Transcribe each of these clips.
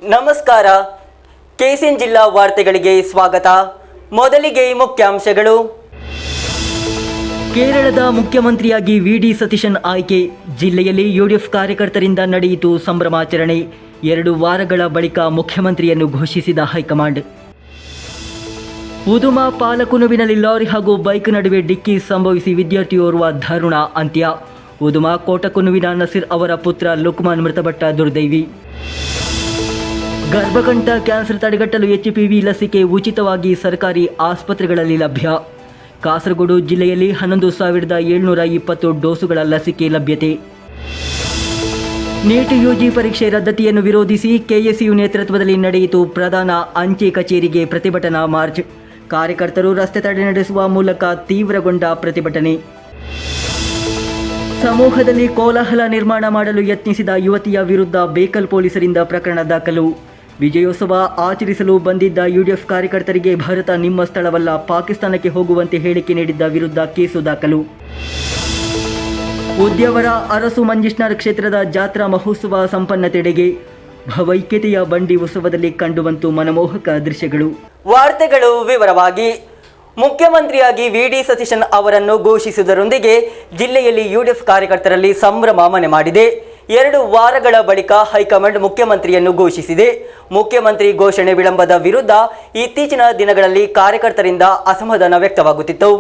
ನಮಸ್ಕಾರ. ಕೆಸಿಎನ್ ಜಿಲ್ಲಾ ವಾರ್ತೆಗಳಿಗೆ ಸ್ವಾಗತ. ಮೊದಲಿಗೆ ಮುಖ್ಯಾಂಶಗಳು. ಕೇರಳದ ಮುಖ್ಯಮಂತ್ರಿಯಾಗಿ ವಿ.ಡಿ. ಸತೀಶನ್ ಆಯ್ಕೆ. ಜಿಲ್ಲೆಯಲ್ಲಿ ಯುಡಿಎಫ್ ಕಾರ್ಯಕರ್ತರಿಂದ ನಡೆಯಿತು ಸಂಭ್ರಮಾಚರಣೆ. 2 ವಾರಗಳ ಬಳಿಕ ಮುಖ್ಯಮಂತ್ರಿಯನ್ನು ಘೋಷಿಸಿದ ಹೈಕಮಾಂಡ್. ಉದುಮ ಪಾಲಕುನುವಿನಲ್ಲಿ ಲಾರಿ ಹಾಗೂ ಬೈಕ್ ನಡುವೆ ಡಿಕ್ಕಿ ಸಂಭವಿಸಿ ವಿದ್ಯಾರ್ಥಿಯೋರ್ವ ದಾರುಣ ಅಂತ್ಯ. ಉದುಮ ಕೋಟಕುನುವಿನ ನಸೀರ್ ಅವರ ಪುತ್ರ ಲುಕ್ಮಾನ್ ಮೃತಪಟ್ಟ ದುರ್ದೈವಿ. ಗರ್ಭಕಂಠ ಕ್ಯಾನ್ಸರ್ ತಡೆಗಟ್ಟಲು HPV ಲಸಿಕೆ ಉಚಿತವಾಗಿ ಸರ್ಕಾರಿ ಆಸ್ಪತ್ರೆಗಳಲ್ಲಿ ಲಭ್ಯ. ಕಾಸರಗೋಡು ಜಿಲ್ಲೆಯಲ್ಲಿ 11,720 ಡೋಸುಗಳ ಲಸಿಕೆ ಲಭ್ಯತೆ. ನೀಟ್ UG ಪರೀಕ್ಷೆ ರದ್ದತಿಯನ್ನು ವಿರೋಧಿಸಿ KSU ನೇತೃತ್ವದಲ್ಲಿ ನಡೆಯಿತು ಪ್ರಧಾನ ಅಂಚೆ ಕಚೇರಿಗೆ ಪ್ರತಿಭಟನಾ ಮಾರ್ಚ್. ಕಾರ್ಯಕರ್ತರು ರಸ್ತೆ ತಡೆ ನಡೆಸುವ ಮೂಲಕ ತೀವ್ರಗೊಂಡ ಪ್ರತಿಭಟನೆ. ಸಮೂಹದಲ್ಲಿ ಕೋಲಾಹಲ ನಿರ್ಮಾಣ ಮಾಡಲು ಯತ್ನಿಸಿದ ಯುವತಿಯ ವಿರುದ್ಧ ಬೇಕಲ್ ಪೊಲೀಸರಿಂದ ಪ್ರಕರಣ ದಾಖಲು. ವಿಜಯೋತ್ಸವ ಆಚರಿಸಲು ಬಂದಿದ್ದ UDF ಕಾರ್ಯಕರ್ತರಿಗೆ ಭಾರತ ನಿಮ್ಮ ಸ್ಥಳವಲ್ಲ, ಪಾಕಿಸ್ತಾನಕ್ಕೆ ಹೋಗುವಂತೆ ಹೇಳಿಕೆ ನೀಡಿದ್ದ ವಿರುದ್ಧ ಕೇಸು ದಾಖಲು. ಉದ್ಯಾವರ ಅರಸು ಮಂಜೇಶ್ವರ ಕ್ಷೇತ್ರದ ಜಾತ್ರಾ ಮಹೋತ್ಸವ ಸಂಪನ್ನತೆಡೆಗೆ. ಭಾವೈಕ್ಯತೆಯ ಬಂಡಿ ಉತ್ಸವದಲ್ಲಿ ಕಂಡುಬಂತು ಮನಮೋಹಕ ದೃಶ್ಯಗಳು. ವಾರ್ತೆಗಳು ವಿವರವಾಗಿ. ಮುಖ್ಯಮಂತ್ರಿಯಾಗಿ ವಿ.ಡಿ. ಸತೀಶನ್ ಅವರನ್ನು ಘೋಷಿಸುವುದರೊಂದಿಗೆ ಜಿಲ್ಲೆಯಲ್ಲಿ UDF ಕಾರ್ಯಕರ್ತರಲ್ಲಿ ಸಂಭ್ರಮ ಮನೆ ಮಾಡಿದೆ. 2 ವಾರಗಳ ಬಳಿಕ ಹೈಕಮಾಂಡ್ ಮುಖ್ಯಮಂತ್ರಿಯನ್ನು ಘೋಷಿಸಿದೆ. ಮುಖ್ಯಮಂತ್ರಿ ಘೋಷಣೆ ವಿಳಂಬದ ವಿರುದ್ಧ ಇತ್ತೀಚಿನ ದಿನಗಳಲ್ಲಿ ಕಾರ್ಯಕರ್ತರಿಂದ ಅಸಮಾಧಾನ ವ್ಯಕ್ತವಾಗುತ್ತಿತ್ತು.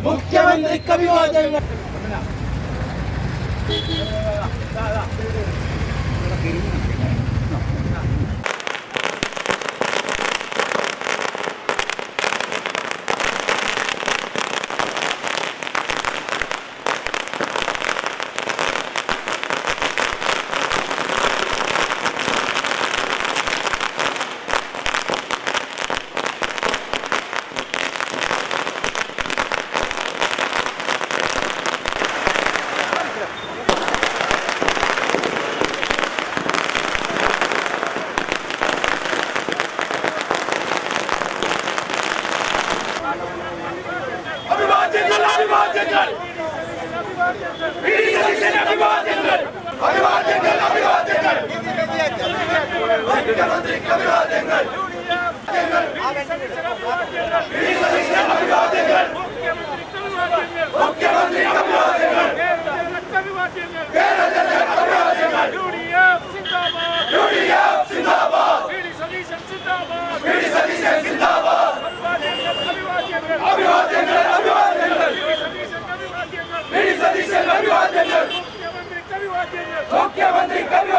मुख्यमंत्री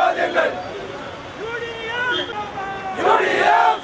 कविवाद्यंगल UDF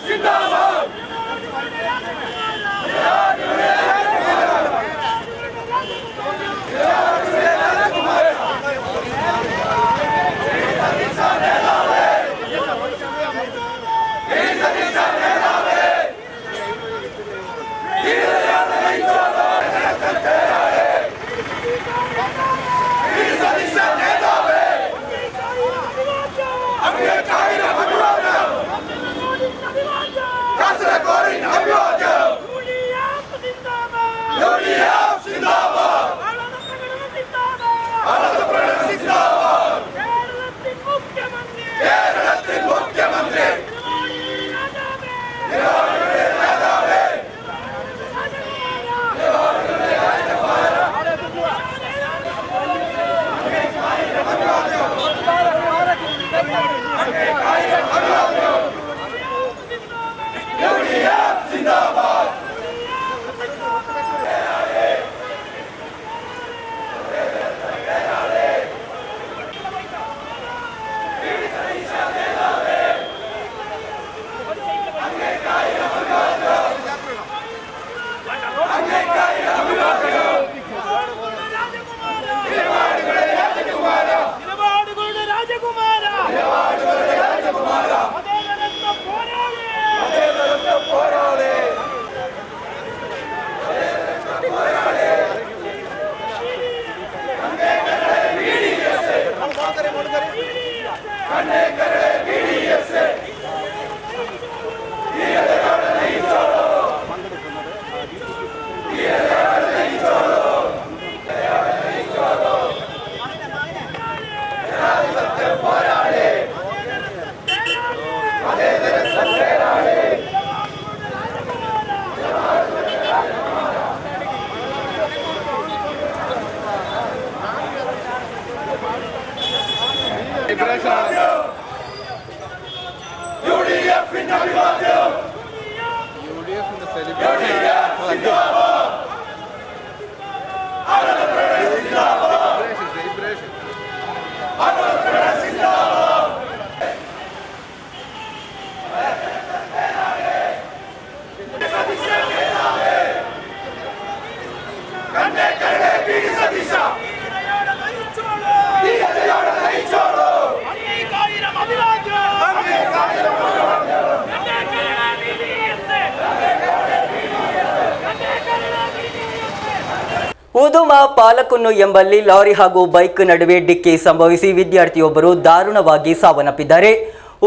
ಉದುಮ ಪಾಲಕುನ್ನು ಎಂಬಲ್ಲಿ ಲಾರಿ ಹಾಗೂ ಬೈಕ್ ನಡುವೆ ಡಿಕ್ಕಿ ಸಂಭವಿಸಿ ವಿದ್ಯಾರ್ಥಿಯೊಬ್ಬರು ದಾರುಣವಾಗಿ ಸಾವನ್ನಪ್ಪಿದ್ದಾರೆ.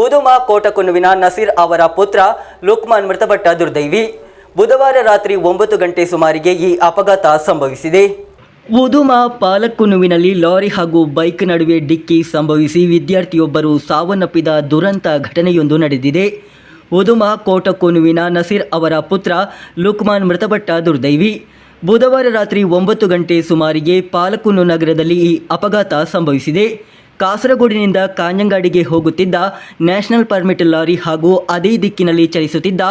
ಉದುಮ ಕೋಟಕುನ್ನುವಿನ ನಸೀರ್ ಅವರ ಪುತ್ರ ಲುಕ್ಮಾನ್ ಮೃತಪಟ್ಟ ದುರ್ದೈವಿ. ಬುಧವಾರ ರಾತ್ರಿ 9 ಗಂಟೆ ಸುಮಾರಿಗೆ ಈ ಅಪಘಾತ ಸಂಭವಿಸಿದೆ. ಉದುಮ ಪಾಲಕುನ್ನುವಿನಲ್ಲಿ ಲಾರಿ ಹಾಗೂ ಬೈಕ್ ನಡುವೆ ಡಿಕ್ಕಿ ಸಂಭವಿಸಿ ವಿದ್ಯಾರ್ಥಿಯೊಬ್ಬರು ಸಾವನ್ನಪ್ಪಿದ ದುರಂತ ಘಟನೆಯೊಂದು ನಡೆದಿದೆ. ಉದುಮ ಕೋಟಕುನ್ನುವಿನ ನಸೀರ್ ಅವರ ಪುತ್ರ ಲುಕ್ಮಾನ್ ಮೃತಪಟ್ಟ ದುರ್ದೈವಿ. ಬುಧವಾರ ರಾತ್ರಿ 9 ಗಂಟೆ ಸುಮಾರಿಗೆ ಪಾಲಕುನ್ನು ನಗರದಲ್ಲಿ ಈ ಅಪಘಾತ ಸಂಭವಿಸಿದೆ. ಕಾಸರಗೋಡಿನಿಂದ ಕಾಂಜಂಗಾಡಿಗೆ ಹೋಗುತ್ತಿದ್ದ ನ್ಯಾಷನಲ್ ಪರ್ಮಿಟ್ ಲಾರಿ ಹಾಗೂ ಅದೇ ದಿಕ್ಕಿನಲ್ಲಿ ಚಲಿಸುತ್ತಿದ್ದ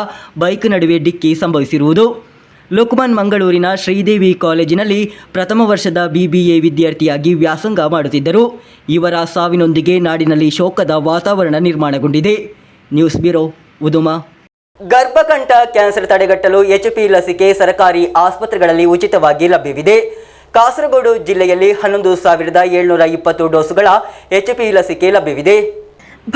ಬೈಕ್ ನಡುವೆ ಡಿಕ್ಕಿ ಸಂಭವಿಸಿರುವುದು. ಲುಕ್ಮಾನ್ ಮಂಗಳೂರಿನ ಶ್ರೀದೇವಿ ಕಾಲೇಜಿನಲ್ಲಿ ಪ್ರಥಮ ವರ್ಷದ BBA ವಿದ್ಯಾರ್ಥಿಯಾಗಿ ವ್ಯಾಸಂಗ ಮಾಡುತ್ತಿದ್ದರು. ಇವರ ಸಾವಿನೊಂದಿಗೆ ನಾಡಿನಲ್ಲಿ ಶೋಕದ ವಾತಾವರಣ ನಿರ್ಮಾಣಗೊಂಡಿದೆ. News bureau, Uduma. ಗರ್ಭಕಂಠ ಕ್ಯಾನ್ಸರ್ ತಡೆಗಟ್ಟಲು HPV ಲಸಿಕೆ ಸರ್ಕಾರಿ ಆಸ್ಪತ್ರೆಗಳಲ್ಲಿ ಉಚಿತವಾಗಿ ಲಭ್ಯವಿದೆ. ಕಾಸರಗೋಡು ಜಿಲ್ಲೆಯಲ್ಲಿ 11,720 ಡೋಸುಗಳ HPV ಲಸಿಕೆ ಲಭ್ಯವಿದೆ.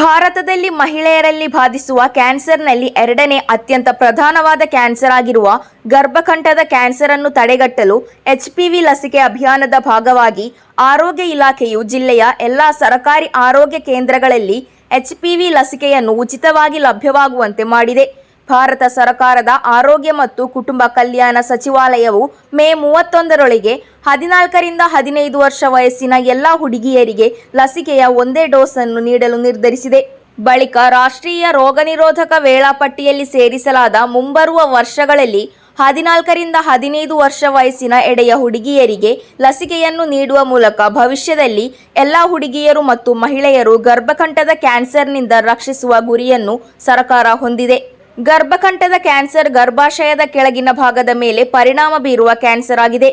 ಭಾರತದಲ್ಲಿ ಮಹಿಳೆಯರಲ್ಲಿ ಬಾಧಿಸುವ ಕ್ಯಾನ್ಸರ್ನಲ್ಲಿ ಎರಡನೇ ಅತ್ಯಂತ ಪ್ರಧಾನವಾದ ಕ್ಯಾನ್ಸರ್ ಆಗಿರುವ ಗರ್ಭಕಂಠದ ಕ್ಯಾನ್ಸರ್ ಅನ್ನು ತಡೆಗಟ್ಟಲು HPV ಲಸಿಕೆ ಅಭಿಯಾನದ ಭಾಗವಾಗಿ ಆರೋಗ್ಯ ಇಲಾಖೆಯು ಜಿಲ್ಲೆಯ ಎಲ್ಲ ಸರ್ಕಾರಿ ಆರೋಗ್ಯ ಕೇಂದ್ರಗಳಲ್ಲಿ HPV ಲಸಿಕೆಯನ್ನು ಉಚಿತವಾಗಿ ಲಭ್ಯವಾಗುವಂತೆ ಮಾಡಿದೆ. ಭಾರತ ಸರ್ಕಾರದ ಆರೋಗ್ಯ ಮತ್ತು ಕುಟುಂಬ ಕಲ್ಯಾಣ ಸಚಿವಾಲಯವು ಮೇ 31ರೊಳಗೆ 14 ರಿಂದ 15 ವರ್ಷ ವಯಸ್ಸಿನ ಎಲ್ಲ ಹುಡುಗಿಯರಿಗೆ ಲಸಿಕೆಯ ಒಂದೇ ಡೋಸ್ ಅನ್ನು ನೀಡಲು ನಿರ್ಧರಿಸಿದೆ. ಬಳಿಕ ರಾಷ್ಟ್ರೀಯ ರೋಗನಿರೋಧಕ ವೇಳಾಪಟ್ಟಿಯಲ್ಲಿ ಸೇರಿಸಲಾದ ಮುಂಬರುವ ವರ್ಷಗಳಲ್ಲಿ 14 ರಿಂದ 15 ವರ್ಷ ವಯಸ್ಸಿನ ಎಡೆಯ ಹುಡುಗಿಯರಿಗೆ ಲಸಿಕೆಯನ್ನು ನೀಡುವ ಮೂಲಕ ಭವಿಷ್ಯದಲ್ಲಿ ಎಲ್ಲ ಹುಡುಗಿಯರು ಮತ್ತು ಮಹಿಳೆಯರು ಗರ್ಭಕಂಠದ ಕ್ಯಾನ್ಸರ್ನಿಂದ ರಕ್ಷಿಸುವ ಗುರಿಯನ್ನು ಸರ್ಕಾರ ಹೊಂದಿದೆ. ಗರ್ಭಕಂಠದ ಕ್ಯಾನ್ಸರ್ ಗರ್ಭಾಶಯದ ಕೆಳಗಿನ ಭಾಗದ ಮೇಲೆ ಪರಿಣಾಮ ಬೀರುವ ಕ್ಯಾನ್ಸರ್ ಆಗಿದೆ.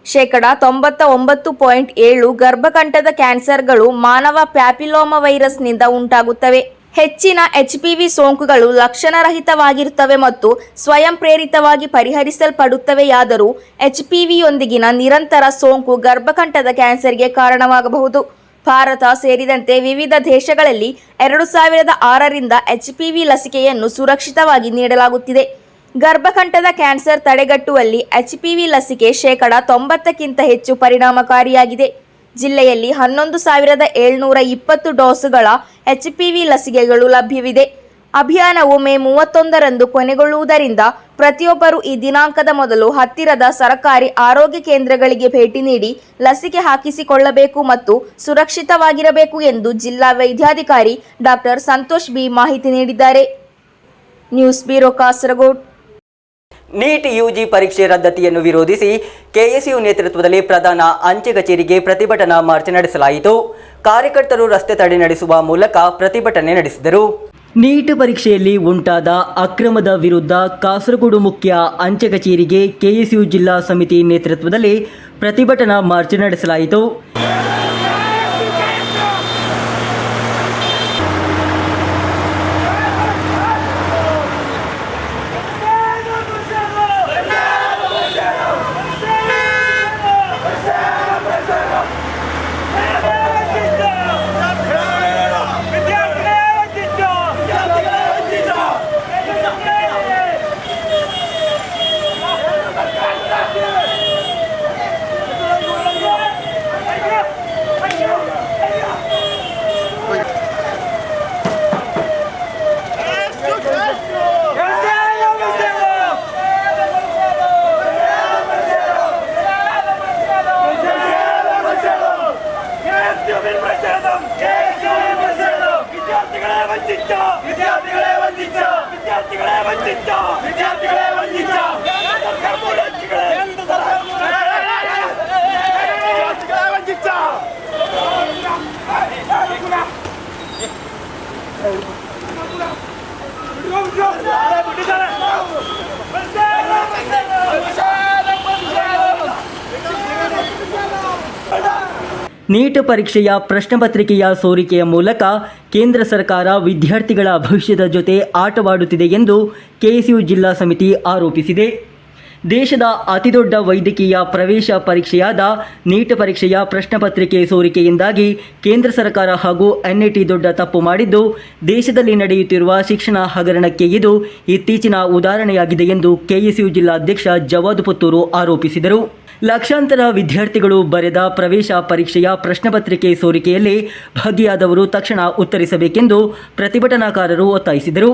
99.7% ಗರ್ಭಕಂಠದ ಕ್ಯಾನ್ಸರ್ಗಳು ಮಾನವ ಪ್ಯಾಪಿಲೋಮಾ ವೈರಸ್ನಿಂದ ಉಂಟಾಗುತ್ತವೆ. ಹೆಚ್ಚಿನ HPV ಸೋಂಕುಗಳು ಲಕ್ಷಣರಹಿತವಾಗಿರುತ್ತವೆ ಮತ್ತು ಸ್ವಯಂ ಪ್ರೇರಿತವಾಗಿ ಪರಿಹರಿಸಲ್ಪಡುತ್ತವೆಯಾದರೂ HPVಯೊಂದಿಗಿನ ನಿರಂತರ ಸೋಂಕು ಗರ್ಭಕಂಠದ ಕ್ಯಾನ್ಸರ್ಗೆ ಕಾರಣವಾಗಬಹುದು. ಭಾರತ ಸೇರಿದಂತೆ ವಿವಿಧ ದೇಶಗಳಲ್ಲಿ 2006ರಿಂದ HPV ಲಸಿಕೆಯನ್ನು ಸುರಕ್ಷಿತವಾಗಿ ನೀಡಲಾಗುತ್ತಿದೆ. ಗರ್ಭಕಂಠದ ಕ್ಯಾನ್ಸರ್ ತಡೆಗಟ್ಟುವಲ್ಲಿ HPV ಲಸಿಕೆ 90%ಕ್ಕಿಂತ ಹೆಚ್ಚು ಪರಿಣಾಮಕಾರಿಯಾಗಿದೆ. ಜಿಲ್ಲೆಯಲ್ಲಿ 11,720 ಡೋಸುಗಳ HPV ಲಸಿಕೆಗಳು ಲಭ್ಯವಿದೆ. ಅಭಿಯಾನವು ಮೇ 31ರಂದು ಕೊನೆಗೊಳ್ಳುವುದರಿಂದ ಪ್ರತಿಯೊಬ್ಬರು ಈ ದಿನಾಂಕದ ಮೊದಲು ಹತ್ತಿರದ ಸರ್ಕಾರಿ ಆರೋಗ್ಯ ಕೇಂದ್ರಗಳಿಗೆ ಭೇಟಿ ನೀಡಿ ಲಸಿಕೆ ಹಾಕಿಸಿಕೊಳ್ಳಬೇಕು ಮತ್ತು ಸುರಕ್ಷಿತವಾಗಿರಬೇಕು ಎಂದು ಜಿಲ್ಲಾ ವೈದ್ಯಾಧಿಕಾರಿ ಡಾಕ್ಟರ್ ಸಂತೋಷ್ ಬಿ ಮಾಹಿತಿ ನೀಡಿದ್ದಾರೆ. News bureau, Kasaragod. NEET UG ಪರೀಕ್ಷೆ ರದ್ದತಿಯನ್ನು ವಿರೋಧಿಸಿ KSU ನೇತೃತ್ವದಲ್ಲಿ ಪ್ರಧಾನ ಅಂಚೆ ಕಚೇರಿಗೆ ಪ್ರತಿಭಟನಾ ಮಾರ್ಚ್ ನಡೆಸಲಾಯಿತು. ಕಾರ್ಯಕರ್ತರು ರಸ್ತೆ ತಡೆ ನಡೆಸುವ ಮೂಲಕ ಪ್ರತಿಭಟನೆ ನಡೆಸಿದರು. ನೀಟ್ ಪರೀಕ್ಷೆಯಲ್ಲಿ ಉಂಟಾದ ಅಕ್ರಮದ ವಿರುದ್ಧ ಕಾಸರಗೋಡು ಮುಖ್ಯ ಅಂಚೆ ಕಚೇರಿಗೆ KSU ಜಿಲ್ಲಾ ಸಮಿತಿ ನೇತೃತ್ವದಲ್ಲಿ ಪ್ರತಿಭಟನಾ ಮಾರ್ಚ್ ನಡೆಸಲಾಯಿತು. ನೀಟ್ ಪರೀಕ್ಷೆಯ ಪ್ರಶ್ನೆಪತ್ರಿಕೆಯ ಸೋರಿಕೆಯ ಮೂಲಕ ಕೇಂದ್ರ ಸರ್ಕಾರ ವಿದ್ಯಾರ್ಥಿಗಳ ಭವಿಷ್ಯದ ಜೊತೆ ಆಟವಾಡುತ್ತಿದೆ ಎಂದು KSU ಜಿಲ್ಲಾ ಸಮಿತಿ ಆರೋಪಿಸಿದೆ. ದೇಶದ ಅತಿದೊಡ್ಡ ವೈದ್ಯಕೀಯ ಪ್ರವೇಶ ಪರೀಕ್ಷೆಯಾದ ನೀಟ್ ಪರೀಕ್ಷೆಯ ಪ್ರಶ್ನಪತ್ರಿಕೆ ಸೋರಿಕೆಯಿಂದಾಗಿ ಕೇಂದ್ರ ಸರ್ಕಾರ ಹಾಗೂ ಎನ್ಐಟಿ ದೊಡ್ಡ ತಪ್ಪು ಮಾಡಿದ್ದು, ದೇಶದಲ್ಲಿ ನಡೆಯುತ್ತಿರುವ ಶಿಕ್ಷಣ ಹಗರಣಕ್ಕೆ ಇದು ಇತ್ತೀಚಿನ ಉದಾಹರಣೆಯಾಗಿದೆ ಎಂದು ಕೆಎಸ್ಯು ಜಿಲ್ಲಾಧ್ಯಕ್ಷ ಜವಾದ್ ಪುತ್ತೂರು ಆರೋಪಿಸಿದರು. ಲಕ್ಷಾಂತರ ವಿದ್ಯಾರ್ಥಿಗಳು ಬರೆದ ಪ್ರವೇಶ ಪರೀಕ್ಷೆಯ ಪ್ರಶ್ನಪತ್ರಿಕೆ ಸೋರಿಕೆಯಲ್ಲಿ ಭಾಗಿಯಾದವರು ತಕ್ಷಣ ಉತ್ತರಿಸಬೇಕೆಂದು ಪ್ರತಿಭಟನಾಕಾರರು ಒತ್ತಾಯಿಸಿದರು.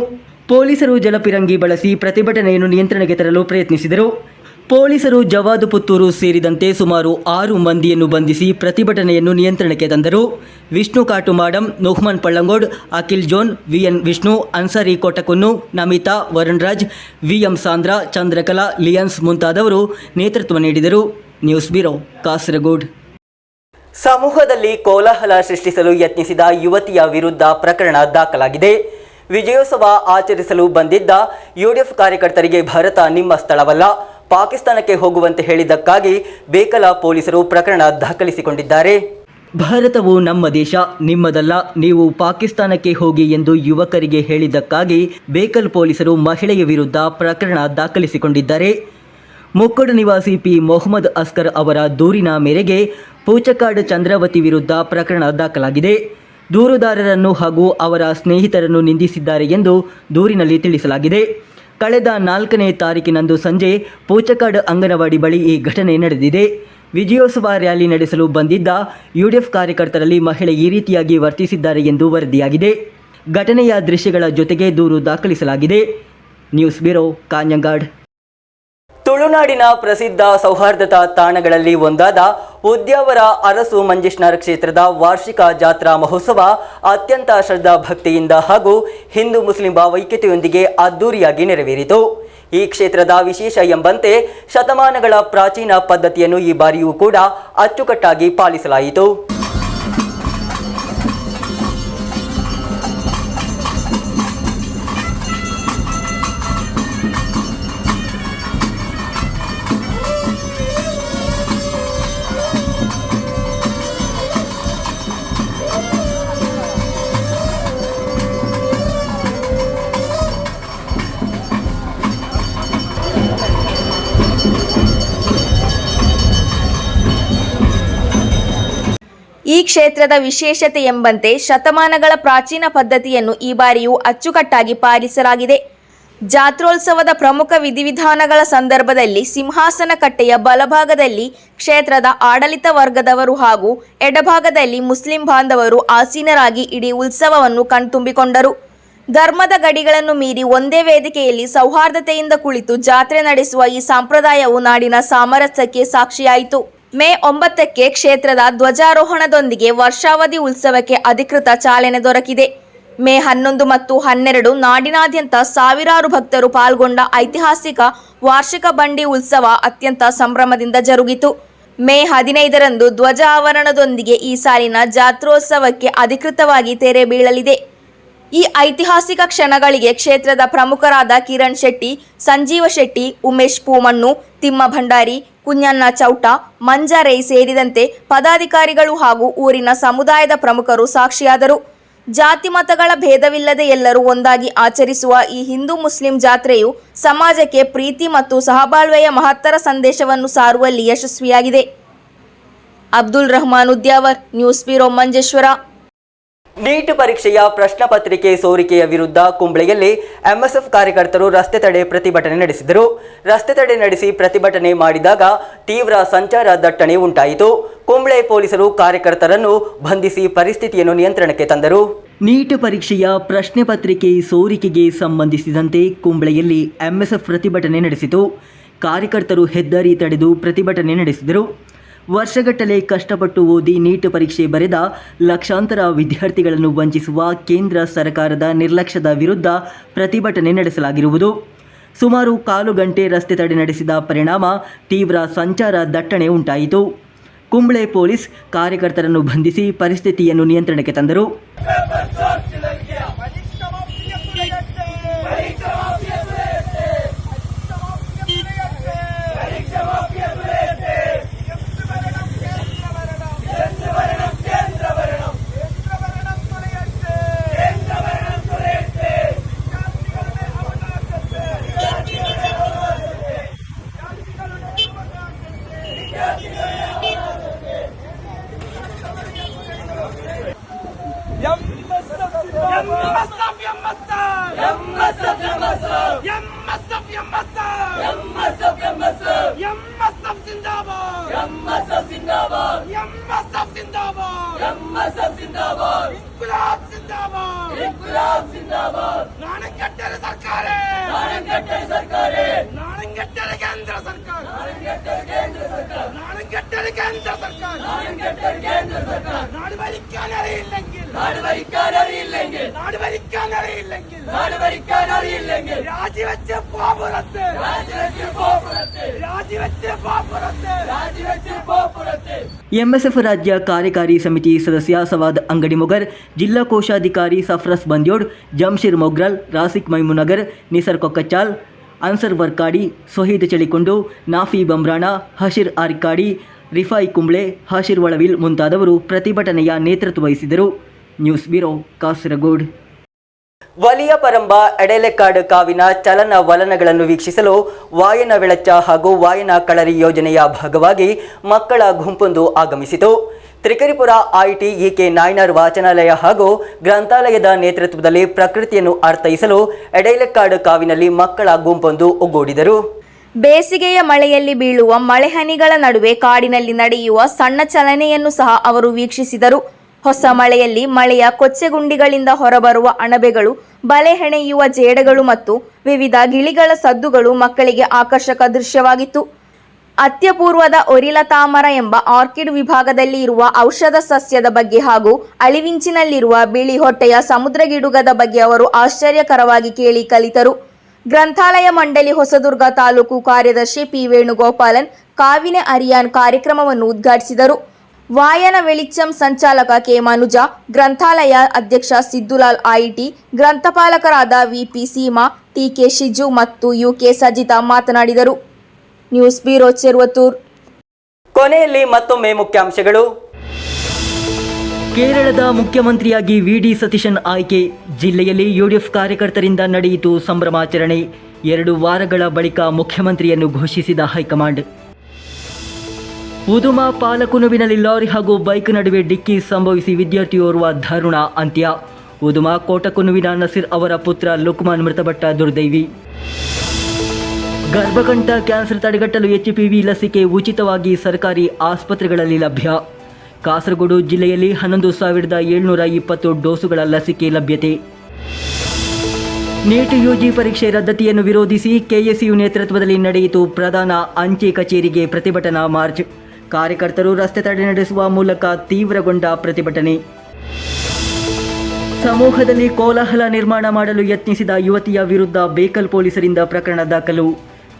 ಪೊಲೀಸರು ಜಲಪಿರಂಗಿ ಬಳಸಿ ಪ್ರತಿಭಟನೆಯನ್ನು ನಿಯಂತ್ರಣಕ್ಕೆ ತರಲು ಪ್ರಯತ್ನಿಸಿದರು. ಪೊಲೀಸರು ಜವಾದ್ ಪುತ್ತೂರು ಸೇರಿದಂತೆ ಸುಮಾರು 6 ಮಂದಿಯನ್ನು ಬಂಧಿಸಿ ಪ್ರತಿಭಟನೆಯನ್ನು ನಿಯಂತ್ರಣಕ್ಕೆ ತಂದರು. Vishnu Kattumadam, Nohman Pallangod, Akhil John, VN Vishnu, Ansari Kottakunnu, Namitha, Varun Raj, VM Sandra, Chandrakala, Liyons ಮುಂತಾದವರು ನೇತೃತ್ವ ನೀಡಿದರು. News bureau, Kasaragod. ಸಮೂಹದಲ್ಲಿ ಕೋಲಾಹಲ ಸೃಷ್ಟಿಸಲು ಯತ್ನಿಸಿದ ಯುವತಿಯ ವಿರುದ್ಧ ಪ್ರಕರಣ ದಾಖಲಾಗಿದೆ. ವಿಜಯೋತ್ಸವ ಆಚರಿಸಲು ಬಂದಿದ್ದ ಯುಡಿಎಫ್ ಕಾರ್ಯಕರ್ತರಿಗೆ ಭಾರತ ನಿಮ್ಮ ಸ್ಥಳವಲ್ಲ, ಪಾಕಿಸ್ತಾನಕ್ಕೆ ಹೋಗುವಂತೆ ಹೇಳಿದ್ದಕ್ಕಾಗಿ ಬೇಕಲ ಪೊಲೀಸರು ಪ್ರಕರಣ ದಾಖಲಿಸಿಕೊಂಡಿದ್ದಾರೆ. ಭಾರತವು ನಮ್ಮ ದೇಶ, ನಿಮ್ಮದಲ್ಲ, ನೀವು ಪಾಕಿಸ್ತಾನಕ್ಕೆ ಹೋಗಿ ಎಂದು ಯುವಕರಿಗೆ ಹೇಳಿದ್ದಕ್ಕಾಗಿ ಬೇಕಲ್ ಪೊಲೀಸರು ಮಹಿಳೆಯ ವಿರುದ್ಧ ಪ್ರಕರಣ ದಾಖಲಿಸಿಕೊಂಡಿದ್ದಾರೆ. ಮುಕ್ಕುಡು ನಿವಾಸಿ ಪಿ ಮೊಹಮ್ಮದ್ ಅಸ್ಕರ್ ಅವರ ದೂರಿನ ಮೇರೆಗೆ ಪೂಚಕಾಡ್ ಚಂದ್ರಾವತಿ ವಿರುದ್ಧ ಪ್ರಕರಣ ದಾಖಲಾಗಿದೆ. ದೂರುದಾರರನ್ನು ಹಾಗೂ ಅವರ ಸ್ನೇಹಿತರನ್ನು ನಿಂದಿಸಿದ್ದಾರೆ ಎಂದು ದೂರಿನಲ್ಲಿ ತಿಳಿಸಲಾಗಿದೆ. ಕಳೆದ 4ನೇ ತಾರೀಕಿನಂದು ಸಂಜೆ ಪೂಚಕಾಡ್ ಅಂಗನವಾಡಿ ಬಳಿ ಈ ಘಟನೆ ನಡೆದಿದೆ. ವಿಜಯೋತ್ಸವ ರ್ಯಾಲಿ ನಡೆಸಲು ಬಂದಿದ್ದ ಯುಡಿಎಫ್ ಕಾರ್ಯಕರ್ತರಲ್ಲಿ ಮಹಿಳೆ ಈ ರೀತಿಯಾಗಿ ವರ್ತಿಸಿದ್ದಾರೆ ಎಂದು ವರದಿಯಾಗಿದೆ. ಘಟನೆಯ ದೃಶ್ಯಗಳ ಜೊತೆಗೆ ದೂರು ದಾಖಲಿಸಲಾಗಿದೆ. News bureau, Kanhangad. ತುಳುನಾಡಿನ ಪ್ರಸಿದ್ಧ ಸೌಹಾರ್ದತಾ ತಾಣಗಳಲ್ಲಿ ಒಂದಾದ ಉದ್ಯಾವರ ಅರಸು ಮಂಜೇಶ್ವರ ಕ್ಷೇತ್ರದ ವಾರ್ಷಿಕ ಜಾತ್ರಾ ಮಹೋತ್ಸವ ಅತ್ಯಂತ ಶ್ರದ್ಧಾ ಭಕ್ತಿಯಿಂದ ಹಾಗೂ ಹಿಂದೂ ಮುಸ್ಲಿಂ ಭಾವೈಕ್ಯತೆಯೊಂದಿಗೆ ಅದ್ದೂರಿಯಾಗಿ ನೆರವೇರಿತು. ಈ ಕ್ಷೇತ್ರದ ವಿಶೇಷ ಎಂಬಂತೆ ಶತಮಾನಗಳ ಪ್ರಾಚೀನ ಪದ್ಧತಿಯನ್ನು ಈ ಬಾರಿಯೂ ಕೂಡ ಅಚ್ಚುಕಟ್ಟಾಗಿ ಪಾಲಿಸಲಾಯಿತು. ಈ ಕ್ಷೇತ್ರದ ವಿಶೇಷತೆ ಎಂಬಂತೆ ಶತಮಾನಗಳ ಪ್ರಾಚೀನ ಪದ್ಧತಿಯನ್ನು ಈ ಬಾರಿಯೂ ಅಚ್ಚುಕಟ್ಟಾಗಿ ಪಾಲಿಸಲಾಗಿದೆ. ಜಾತ್ರೋತ್ಸವದ ಪ್ರಮುಖ ವಿಧಿವಿಧಾನಗಳ ಸಂದರ್ಭದಲ್ಲಿ ಸಿಂಹಾಸನ ಕಟ್ಟೆಯ ಬಲಭಾಗದಲ್ಲಿ ಕ್ಷೇತ್ರದ ಆಡಳಿತ ವರ್ಗದವರು ಹಾಗೂ ಎಡಭಾಗದಲ್ಲಿ ಮುಸ್ಲಿಂ ಬಾಂಧವರು ಆಸೀನರಾಗಿ ಇಡೀ ಉತ್ಸವವನ್ನು ಕಣ್ತುಂಬಿಕೊಂಡರು. ಧರ್ಮದ ಗಡಿಗಳನ್ನು ಮೀರಿ ಒಂದೇ ವೇದಿಕೆಯಲ್ಲಿ ಸೌಹಾರ್ದತೆಯಿಂದ ಕುಳಿತು ಜಾತ್ರೆ ನಡೆಸುವ ಈ ಸಂಪ್ರದಾಯವು ನಾಡಿನ ಸಾಮರಸ್ಯಕ್ಕೆ ಸಾಕ್ಷಿಯಾಯಿತು. ಮೇ 9ಕ್ಕೆ ಕ್ಷೇತ್ರದ ಧ್ವಜಾರೋಹಣದೊಂದಿಗೆ ವರ್ಷಾವಧಿ ಉತ್ಸವಕ್ಕೆ ಅಧಿಕೃತ ಚಾಲನೆ ದೊರಕಿದೆ. ಮೇ 11 ಮತ್ತು 12 ನಾಡಿನಾದ್ಯಂತ ಸಾವಿರಾರು ಭಕ್ತರು ಪಾಲ್ಗೊಂಡ ಐತಿಹಾಸಿಕ ವಾರ್ಷಿಕ ಬಂಡಿ ಉತ್ಸವ ಅತ್ಯಂತ ಸಂಭ್ರಮದಿಂದ ಜರುಗಿತು. ಮೇ 15ರಂದು ಧ್ವಜ ಆವರಣದೊಂದಿಗೆ ಈ ಸಾಲಿನ ಜಾತ್ರೋತ್ಸವಕ್ಕೆ ಅಧಿಕೃತವಾಗಿ ತೆರೆ ಬೀಳಲಿದೆ. ಈ ಐತಿಹಾಸಿಕ ಕ್ಷಣಗಳಿಗೆ ಕ್ಷೇತ್ರದ ಪ್ರಮುಖರಾದ ಕಿರಣ್ ಶೆಟ್ಟಿ, ಸಂಜೀವ ಶೆಟ್ಟಿ, ಉಮೇಶ್ ಪೂಮಣ್ಣು, ತಿಮ್ಮ ಭಂಡಾರಿ, ಕುഞ്ഞಣ್ಣ ಚೌಟ, ಮಂಜಾ ರೈ ಸೇರಿದಂತೆ ಪದಾಧಿಕಾರಿಗಳು ಹಾಗೂ ಊರಿನ ಸಮುದಾಯದ ಪ್ರಮುಖರು ಸಾಕ್ಷಿಯಾದರು. ಜಾತಿ ಮತಗಳ ಭೇದವಿಲ್ಲದೆ ಎಲ್ಲರೂ ಒಂದಾಗಿ ಆಚರಿಸುವ ಈ ಹಿಂದೂ ಮುಸ್ಲಿಂ ಜಾತ್ರೆಯು ಸಮಾಜಕ್ಕೆ ಪ್ರೀತಿ ಮತ್ತು ಸಹಬಾಳ್ವೆಯ ಮಹತ್ತರ ಸಂದೇಶವನ್ನು ಸಾರುವಲ್ಲಿ ಯಶಸ್ವಿಯಾಗಿದೆ. Abdul Rahman Udyavar, news bureau, Manjeshwar. NEET ಪರೀಕ್ಷೆಯ ಪ್ರಶ್ನ ಪತ್ರಿಕೆ ಸೋರಿಕೆಯ ವಿರುದ್ಧ ಕುಂಬ್ಳೆಯಲ್ಲಿ ಎಂಎಸ್ಎಫ್ ಕಾರ್ಯಕರ್ತರು ರಸ್ತೆ ತಡೆ ಪ್ರತಿಭಟನೆ ನಡೆಸಿದರು. ರಸ್ತೆ ತಡೆ ನಡೆಸಿ ಪ್ರತಿಭಟನೆ ಮಾಡಿದಾಗ ತೀವ್ರ ಸಂಚಾರ ದಟ್ಟಣೆ ಉಂಟಾಯಿತು. ಕುಂಬ್ಳೆ ಪೊಲೀಸರು ಕಾರ್ಯಕರ್ತರನ್ನು ಬಂಧಿಸಿ ಪರಿಸ್ಥಿತಿಯನ್ನು ನಿಯಂತ್ರಣಕ್ಕೆ ತಂದರು. ನೀಟ್ ಪರೀಕ್ಷೆಯ ಪ್ರಶ್ನೆ ಪತ್ರಿಕೆ ಸೋರಿಕೆಗೆ ಸಂಬಂಧಿಸಿದಂತೆ ಕುಂಬ್ಳೆಯಲ್ಲಿ ಎಂಎಸ್ಎಫ್ ಪ್ರತಿಭಟನೆ ನಡೆಸಿತು. ಕಾರ್ಯಕರ್ತರು ಹೆದ್ದಾರಿ ತಡೆದು ಪ್ರತಿಭಟನೆ ನಡೆಸಿದರು. ವರ್ಷಗಟ್ಟಲೆ ಕಷ್ಟಪಟ್ಟು ಓದಿ ನೀಟ್ ಪರೀಕ್ಷೆ ಬರೆದ ಲಕ್ಷಾಂತರ ವಿದ್ಯಾರ್ಥಿಗಳನ್ನು ವಂಚಿಸುವ ಕೇಂದ್ರ ಸರ್ಕಾರದ ನಿರ್ಲಕ್ಷ್ಯದ ವಿರುದ್ಧ ಪ್ರತಿಭಟನೆ ನಡೆಸಲಾಗಿರುವುದು. ಸುಮಾರು 1/4 ಗಂಟೆ ರಸ್ತೆ ತಡೆ ನಡೆಸಿದ ಪರಿಣಾಮ ತೀವ್ರ ಸಂಚಾರ ದಟ್ಟಣೆ ಉಂಟಾಯಿತು. ಕುಂಬ್ಳೆ ಪೊಲೀಸ್ ಕಾರ್ಯಕರ್ತರನ್ನು ಬಂಧಿಸಿ ಪರಿಸ್ಥಿತಿಯನ್ನು ನಿಯಂತ್ರಣಕ್ಕೆ ತಂದರು. നാട് ഭരിക്കാൻ അറിയില്ലെങ്കിൽ രാജിവെച്ച് പോ പുറത്ത്. ಎಂಎಸ್ಎಫ್ ರಾಜ್ಯ ಕಾರ್ಯಕಾರಿ ಸಮಿತಿ ಸದಸ್ಯ ಸವಾದ್ ಅಂಗಡಿ ಮೊಗರ್, ಜಿಲ್ಲಾ ಕೋಶಾಧಿಕಾರಿ ಸಫ್ರಸ್ ಬಂದ್ಯೋಡ್, ಜಮ್ಶೀರ್ ಮೊಗ್ರಲ್, ರಾಸಿಕ್ ಮೈಮುನಗರ್, ನಿಸರ್ ಕೊಕ್ಕಚಾಲ್, ಅನ್ಸರ್ ವರ್ಕಾಡಿ, ಸೊಹೀದ್ ಚಳಿಕುಂಡು, ನಾಫಿ ಬಂಬ್ರಾಣ, ಹಶೀರ್ ಆರಿಕಾಡಿ, ರಿಫಾಯಿ ಕುಂಬ್ಳೆ, ಹಾಶಿರ್ ಒಳವಿಲ್ ಮುಂತಾದವರು ಪ್ರತಿಭಟನೆಯ ನೇತೃತ್ವ ವಹಿಸಿದರು. News bureau, Kasaragod. ವಲಿಯ ಪರಂಬ ಎಡೆಲೆಕಾಡು ಕಾವಿನ ಚಲನವಲನಗಳನ್ನು ವೀಕ್ಷಿಸಲು ವಾಯನ ಬೆಳಚ್ಚ ಹಾಗೂ ವಾಯನ ಕಳರಿ ಯೋಜನೆಯ ಭಾಗವಾಗಿ ಮಕ್ಕಳ ಗುಂಪೊಂದು ಆಗಮಿಸಿತು. ತ್ರಿಕರಿಪುರ ಐಟಿ ಇಕೆ ನಾಯ್ನರ್ ವಾಚನಾಲಯ ಹಾಗೂ ಗ್ರಂಥಾಲಯದ ನೇತೃತ್ವದಲ್ಲಿ ಪ್ರಕೃತಿಯನ್ನು ಅರ್ಥೈಸಲು ಎಡೆಲೆಕಾಡು ಕಾವಿನಲ್ಲಿ ಮಕ್ಕಳ ಗುಂಪೊಂದು ಒಗ್ಗೂಡಿದರು. ಬೇಸಿಗೆಯ ಮಳೆಯಲ್ಲಿ ಬೀಳುವ ಮಳೆಹನಿಗಳ ನಡುವೆ ಕಾಡಿನಲ್ಲಿ ನಡೆಯುವ ಸಣ್ಣ ಚಲನೆಯನ್ನು ಸಹ ಅವರು ವೀಕ್ಷಿಸಿದರು. ಹೊಸ ಮಳೆಯಲ್ಲಿ ಮಳೆಯ ಕೊಚ್ಚೆಗುಂಡಿಗಳಿಂದ ಹೊರಬರುವ ಅಣಬೆಗಳು, ಬಲೆ ಹೆಣೆಯುವ ಜೇಡಗಳು ಮತ್ತು ವಿವಿಧ ಗಿಳಿಗಳ ಸದ್ದುಗಳು ಮಕ್ಕಳಿಗೆ ಆಕರ್ಷಕ ದೃಶ್ಯವಾಗಿತ್ತು. ಅತ್ಯಪೂರ್ವದ ಒರಿಲತಾಮರ ಎಂಬ ಆರ್ಕಿಡ್ ವಿಭಾಗದಲ್ಲಿ ಇರುವ ಔಷಧ ಸಸ್ಯದ ಬಗ್ಗೆ ಹಾಗೂ ಅಳಿವಿಂಚಿನಲ್ಲಿರುವ ಬಿಳಿ ಹೊಟ್ಟೆಯ ಸಮುದ್ರಗಿಡುಗದ ಬಗ್ಗೆ ಅವರು ಆಶ್ಚರ್ಯಕರವಾಗಿ ಕೇಳಿ ಕಲಿತರು. ಗ್ರಂಥಾಲಯ ಮಂಡಳಿ ಹೊಸದುರ್ಗ ತಾಲೂಕು ಕಾರ್ಯದರ್ಶಿ ಪಿ ವೇಣುಗೋಪಾಲನ್ ಕಾವಿನ ಅರಿಯಾನ್ ಕಾರ್ಯಕ್ರಮವನ್ನು ಉದ್ಘಾಟಿಸಿದರು. ವಾಯನ ವೆಳಿಚ್ಚಂ ಸಂಚಾಲಕ ಕೆ ಮನುಜಾ, ಗ್ರಂಥಾಲಯ ಅಧ್ಯಕ್ಷ ಸಿದ್ದುಲಾಲ್ ಐಟಿ, ಗ್ರಂಥಪಾಲಕರಾದ ವಿಪಿ ಸೀಮಾ, ಟಿಕೆ ಶಿಜು ಮತ್ತು ಯುಕೆ ಸಜಿತಾ ಮಾತನಾಡಿದರು. News bureau, Cheruvathur. ಕೊನೆಯಲ್ಲಿ ಮತ್ತೊಮ್ಮೆ ಮುಖ್ಯಾಂಶಗಳು. ಕೇರಳದ ಮುಖ್ಯಮಂತ್ರಿಯಾಗಿ ವಿಡಿ ಸತೀಶನ್ ಆಯ್ಕೆ. ಜಿಲ್ಲೆಯಲ್ಲಿ ಯುಡಿಎಫ್ ಕಾರ್ಯಕರ್ತರಿಂದ ನಡೆಯಿತು ಸಂಭ್ರಮಾಚರಣೆ. 2 ವಾರಗಳ ಬಳಿಕ ಮುಖ್ಯಮಂತ್ರಿಯನ್ನು ಘೋಷಿಸಿದ ಹೈಕಮಾಂಡ್. ಉದುಮ ಪಾಲಕುನುವಿನಲ್ಲಿ ಲಾರಿ ಹಾಗೂ ಬೈಕ್ ನಡುವೆ ಡಿಕ್ಕಿ ಸಂಭವಿಸಿ ವಿದ್ಯಾರ್ಥಿಯೋರ್ವ ದಾರುಣ ಅಂತ್ಯ. ಉದುಮ ಕೋಟಕುನುವಿನ ನಸೀರ್ ಅವರ ಪುತ್ರ ಲುಕ್ಮಾನ್ ಮೃತಪಟ್ಟ ದುರ್ದೈವಿ. ಗರ್ಭಕಂಠ ಕ್ಯಾನ್ಸರ್ ತಡೆಗಟ್ಟಲು HPV ಲಸಿಕೆ ಉಚಿತವಾಗಿ ಸರ್ಕಾರಿ ಆಸ್ಪತ್ರೆಗಳಲ್ಲಿ ಲಭ್ಯ. ಕಾಸರಗೋಡು ಜಿಲ್ಲೆಯಲ್ಲಿ 11,720 ಡೋಸುಗಳ ಲಸಿಕೆ ಲಭ್ಯತೆ. ನೀಟ್ ಯುಜಿ ಪರೀಕ್ಷೆ ರದ್ದತಿಯನ್ನು ವಿರೋಧಿಸಿ ಕೆಎಸ್ಯು ನೇತೃತ್ವದಲ್ಲಿ ನಡೆಯಿತು ಪ್ರಧಾನ ಅಂಚೆ ಕಚೇರಿಗೆ ಪ್ರತಿಭಟನಾ ಮಾರ್ಚ್. ಕಾರ್ಯಕರ್ತರು ರಸ್ತೆ ತಡೆ ನಡೆಸುವ ಮೂಲಕ ತೀವ್ರಗೊಂಡ ಪ್ರತಿಭಟನೆ. ಸಮೂಹದಲ್ಲಿ ಕೋಲಾಹಲ ನಿರ್ಮಾಣ ಮಾಡಲು ಯತ್ನಿಸಿದ ಯುವತಿಯ ವಿರುದ್ಧ ಬೇಕಲ್ ಪೊಲೀಸರಿಂದ ಪ್ರಕರಣ ದಾಖಲು.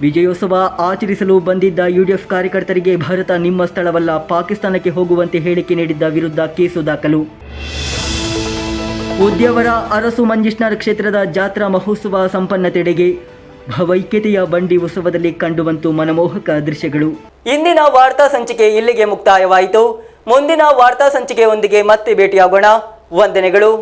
ವಿಜಯೋತ್ಸವ ಆಚರಿಸಲು ಬಂದಿದ್ದ ಯುಡಿಎಫ್ ಕಾರ್ಯಕರ್ತರಿಗೆ ಭಾರತ ನಿಮ್ಮ ಸ್ಥಳವಲ್ಲ, ಪಾಕಿಸ್ತಾನಕ್ಕೆ ಹೋಗುವಂತೆ ಹೇಳಿಕೆ ನೀಡಿದ್ದ ವಿರುದ್ಧ ಕೇಸು ದಾಖಲು. ಉದ್ಯಾವರ ಅರಸು ಮಂಜೇಶ್ವರ ಕ್ಷೇತ್ರದ ಜಾತ್ರಾ ಮಹೋತ್ಸವ ಸಂಪನ್ನತೆಡೆಗೆ ಭಾವೈಕ್ಯತೆಯ ಬಂಡಿ ಉತ್ಸವದಲ್ಲಿ ಕಂಡುಬಂತು ಮನಮೋಹಕ ದೃಶ್ಯಗಳು. ಇಂದಿನ ವಾರ್ತಾ ಸಂಚಿಕೆ ಇಲ್ಲಿಗೆ ಮುಕ್ತಾಯವಾಯಿತು. ಮುಂದಿನ ವಾರ್ತಾ ಸಂಚಿಕೆಯೊಂದಿಗೆ ಮತ್ತೆ ಭೇಟಿಯಾಗೋಣ. ವಂದನೆಗಳು.